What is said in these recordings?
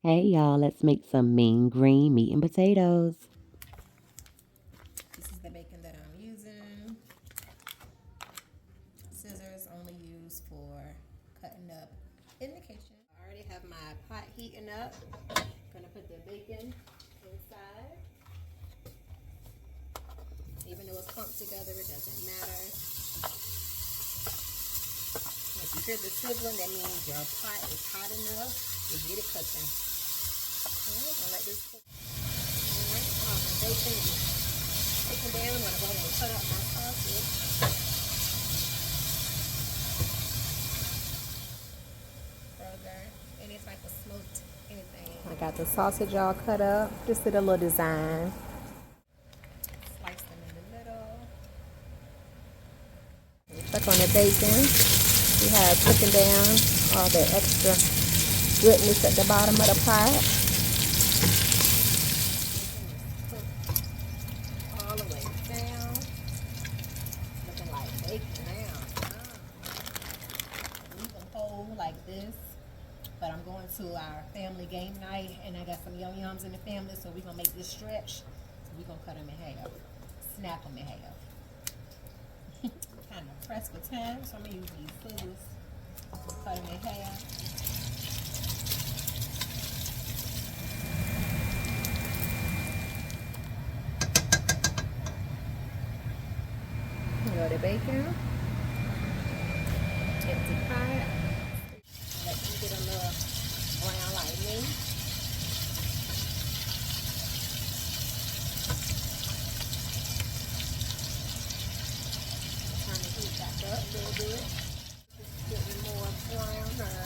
Hey y'all, let's make some mean green meat and potatoes. This is the bacon that I'm using. Scissors only used for cutting up in the kitchen. I already have my pot heating up. Gonna put the bacon inside. Even though it's clumped together, it doesn't matter. If you hear the sizzling, that means your pot is hot enough to get it cooking. Alright, I'll let this cook. Alright, my bacon is cooking down. I'm gonna go ahead and cut up my sausage. Burger, any type of smoked anything. I got the sausage all cut up. Just did a little design. Slice them in the middle. Check on the bacon. We have cooking down all the extra goodness at the bottom of the pot. All the way down. Looking like bacon now. Leave them whole like this. But I'm going to our family game night, and I got some yum yums in the family, so we're gonna make this stretch. So we're gonna cut them in half, snap them in half. Kind of pressed for time, so I'm gonna use these scissors. Cut them in half. Go to bacon. Empty pot. Let them get a little brown like me. Turn the heat back up a little bit. Just getting more browner.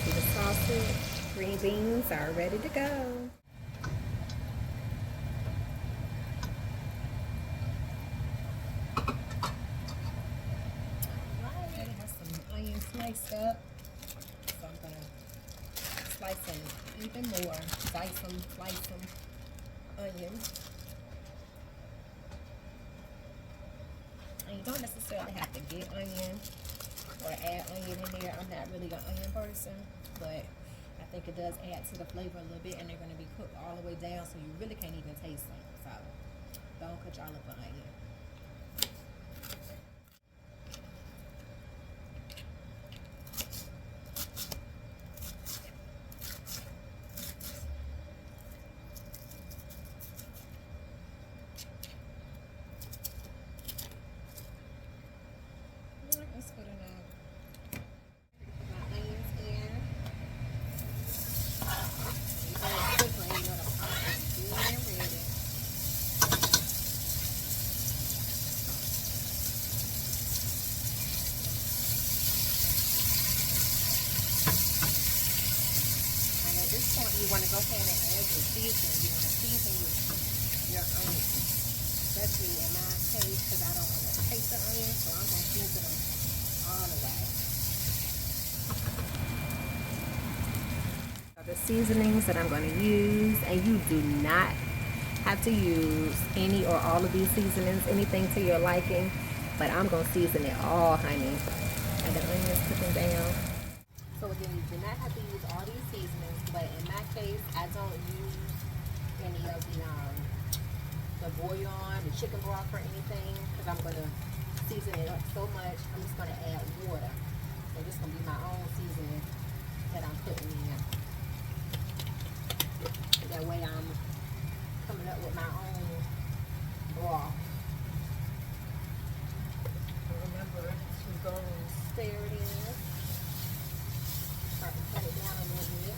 See the sausage. Green beans are ready to go. Alright, I have some onion sliced up. So I'm gonna slice them even more. Dice them, slice them, onions. And you don't necessarily have to get onion or add onion in there. I'm not really an onion person, but I think it does add to the flavor a little bit, and they're going to be cooked all the way down, so you really can't even taste them. So don't cut y'all up an onion. That's good enough. Put my onions in. You know it's cooking, you know the pot is good and ready. And at this point, you want to go ahead and add your seasoning. You want to season your onions, especially in my case, because I don't want to taste the onions, so I'm going to season them all the way. The seasonings that I'm going to use, and you do not have to use any or all of these seasonings, anything to your liking, but I'm going to season it all, honey. And the onions cooking down. So again, you do not have to use all these seasonings, but in my case, I don't use any of the bouillon, the chicken broth or anything, because I'm going to season it up so much. I'm just going to add water. So this is going to be my own seasoning that I'm putting in. That way I'm coming up with my own broth. Remember to go and stir it in. Start to cut it down a little bit.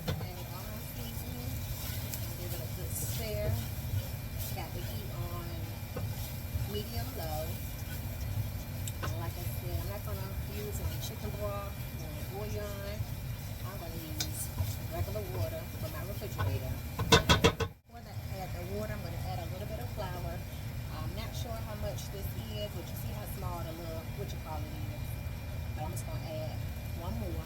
Add all my seasoning. Give it a good stir. Got the heat on medium low. And like I said, I'm not going to use any chicken broth or bouillon. I'm going to use regular water from my refrigerator. Before I add the water, I'm going to add a little bit of flour. I'm not sure how much this is, but you see how small the little, what you call it is. But I'm just going to add one more.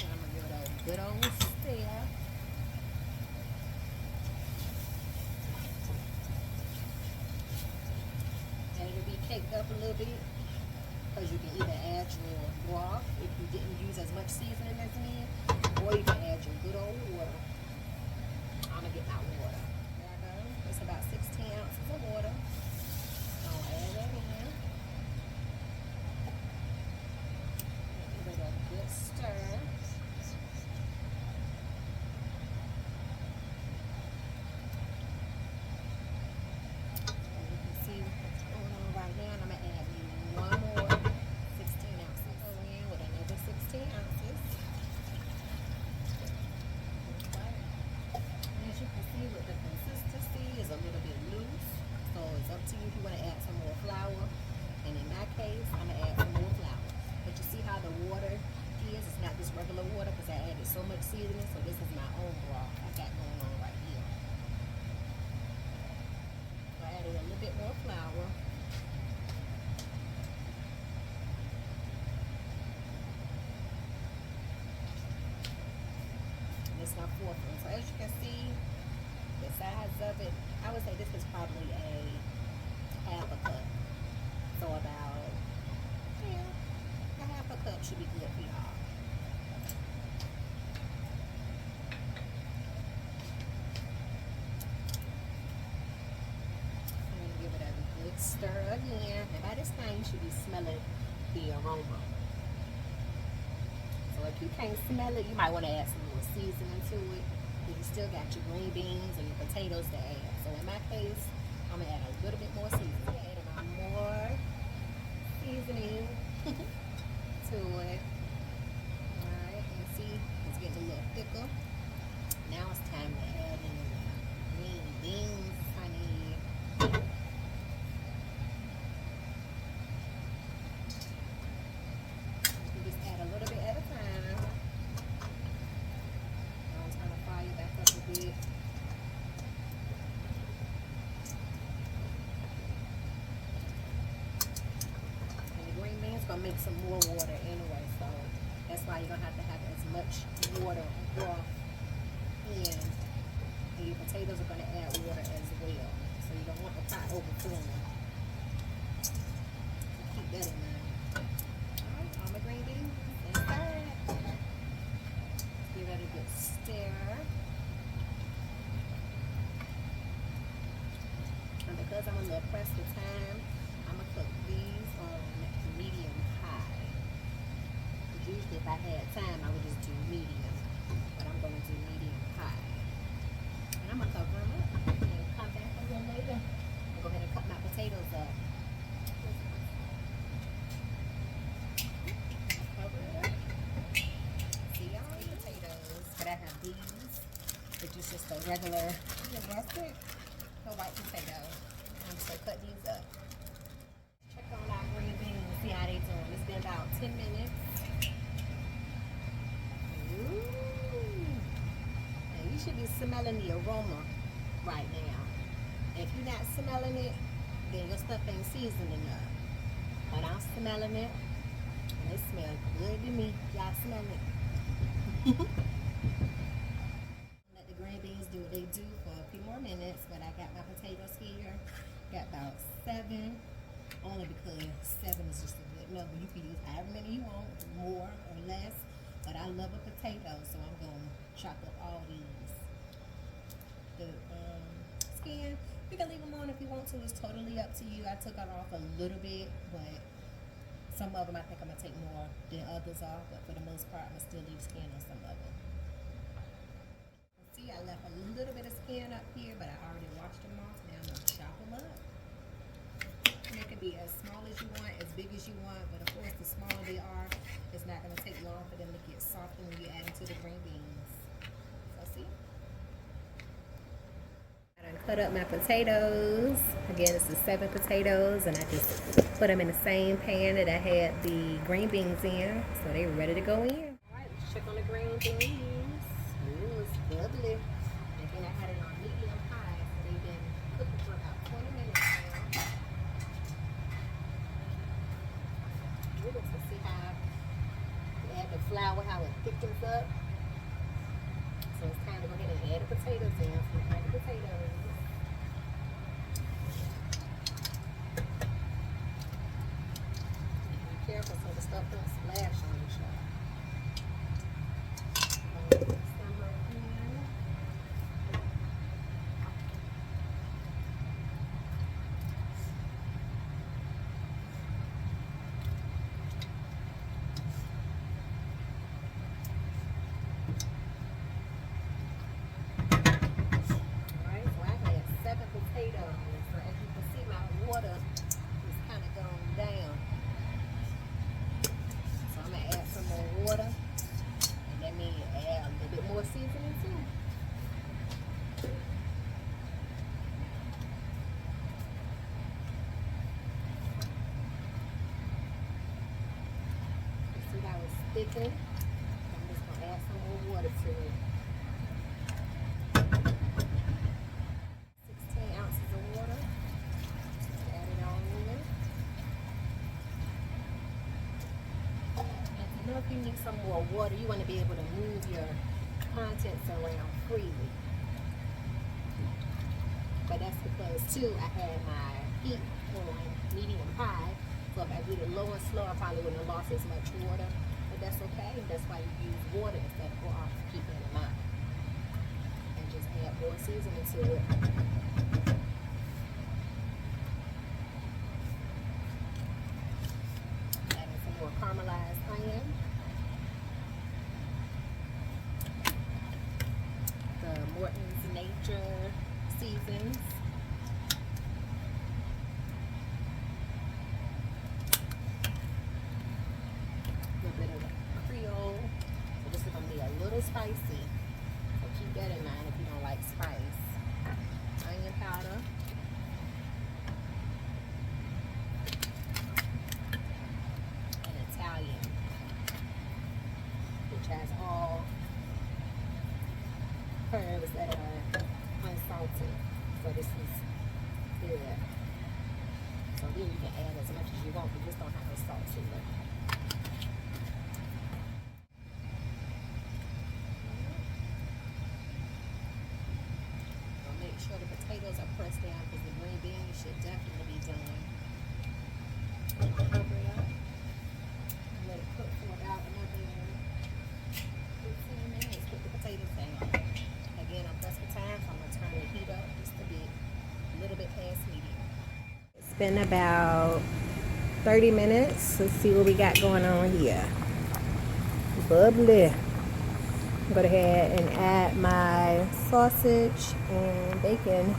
I'm good old stir. And it'll be caked up a little bit, because you can either add your broth if you didn't use as much seasoning as me, or you can add your good old water. I'm gonna get my water. There I go. It's about 16 ounces of water. I'll add that in. Give it a good stir. Regular water because I added so much seasoning, so this is my own broth I got going on right here. So I added a little bit more flour. And it's my fourth one. So as you can see, the size of it, I would say this is probably a half a cup. So about, yeah, a half a cup should be good for y'all. Stir again, and by this time you should be smelling the aroma. So if you can't smell it, you might want to add some more seasoning to it, because you still got your green beans and your potatoes to add. So in my case, I'm gonna add a little bit more seasoning. Adding my more seasoning to it. Alright, and see it's getting a little thicker. Now it's time to add in green beans, honey. Make some more water anyway, so that's why you're gonna have to have as much water or broth in, and your potatoes are gonna add water as well, so you don't want the pot overflowing. So keep that in mind. Alright, all my green beans inside. Give that a good stir. And because I'm a little pressed for time, I'm gonna cook these on medium high. Usually if I had time I would just do medium, but I'm going to do medium high. And I'm going to cover them up and come back a little later. I'll go ahead and cut my potatoes up. Cover it up. See all the potatoes, but I have these, which is just a regular rustic white potato. I'm just going to cut these up. Check on our green beans, see how they doing. It's been about 10 minutes. Ooh. And you should be smelling the aroma right now. If you're not smelling it, then your stuff ain't seasoned enough. But I'm smelling it, and it smells good to me. Y'all smell it. Let the green beans do what they do for a few more minutes, but I got my potatoes here. Got about 7. Only because 7 is just a good number. You can use however many you want, more or less. But I love a potato, so I'm going to chop up all these. The skin, you can leave them on if you want to. It's totally up to you. I took it off a little bit, but some of them I think I'm going to take more than others off. But for the most part, I'm going to still leave skin on some of them. See, I left a little bit of skin up here, but I already washed them off. Now I'm going to chop them up. They can be as small as you want, as big as you want, but of course the smaller they are, it's not going to take long for them to get softer when you add them to the green beans. So see? I done cut up my potatoes. Again, this is 7 potatoes, and I just put them in the same pan that I had the green beans in, so they're ready to go in. Alright, let's check on the green beans. Ooh, it's bubbly. Again, I had it on medium high, so they've been cooking for about 20 minutes now. To see how you add the flour, how it thickens up. So it's time to go ahead and add the potatoes in. Some hearty potatoes. Be careful so the stuff don't splash on each other. Potatoes. So as you can see, my water is kind of going down. So I'm going to add some more water. And that means add a little bit more seasoning too. You see how it's thickening? I'm just going to add some more water to it. 16 ounces of water. Add it on in. And you know, if you need some more water, you want to be able to move your contents around freely. But that's because too, I had my heat on medium high. So if I did it low and slow, I probably wouldn't have lost as much water. But that's okay. That's why you use water instead of broth. Keep it in mind. And just add more seasoning to it. Adding some more caramelized onion. The Morton's Nature seasons. A little bit of Creole. So this is going to be a little spicy. So keep that in mind if you don't like spice. Onion powder. And Italian, which has all herbs that are unsalted. So this is good. So then you can add as much as you want, but just don't have no salt to it. Make sure the potatoes are pressed down because the green beans should definitely be done. Cover it up. Let it cook for about another 15 minutes. Put the potatoes down. Again, I'm pressed for time, so I'm going to turn the heat up just a bit, a little bit past medium. It's been about 30 minutes. Let's see what we got going on here. Bubbly. I'm going to go ahead and add my sausage and bacon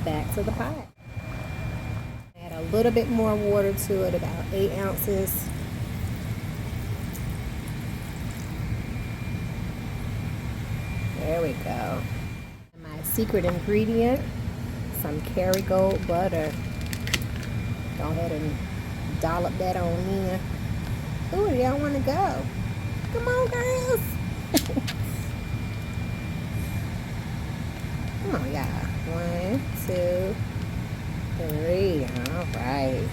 back to the pot. Add a little bit more water to it, about 8 ounces. There we go. My secret ingredient, some Kerrygold butter. Go ahead and dollop that on in. Ooh, y'all want to go? Come on, girls. Come on, y'all. 1, 2, 3. All right.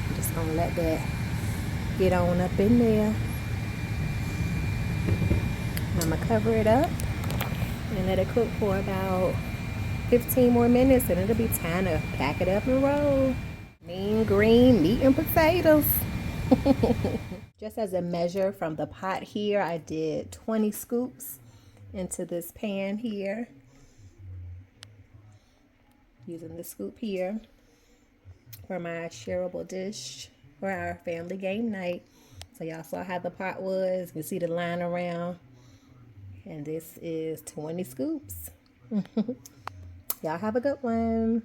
I'm just gonna let that get on up in there. I'm gonna cover it up and let it cook for about 15 more minutes, and it'll be time to pack it up and roll. Mean green meat and potatoes. Just as a measure from the pot here, I did 20 scoops into this pan here, using the scoop here for my shareable dish for our family game night. So y'all saw how the pot was. You can see the line around, and this is 20 scoops. Y'all have a good one.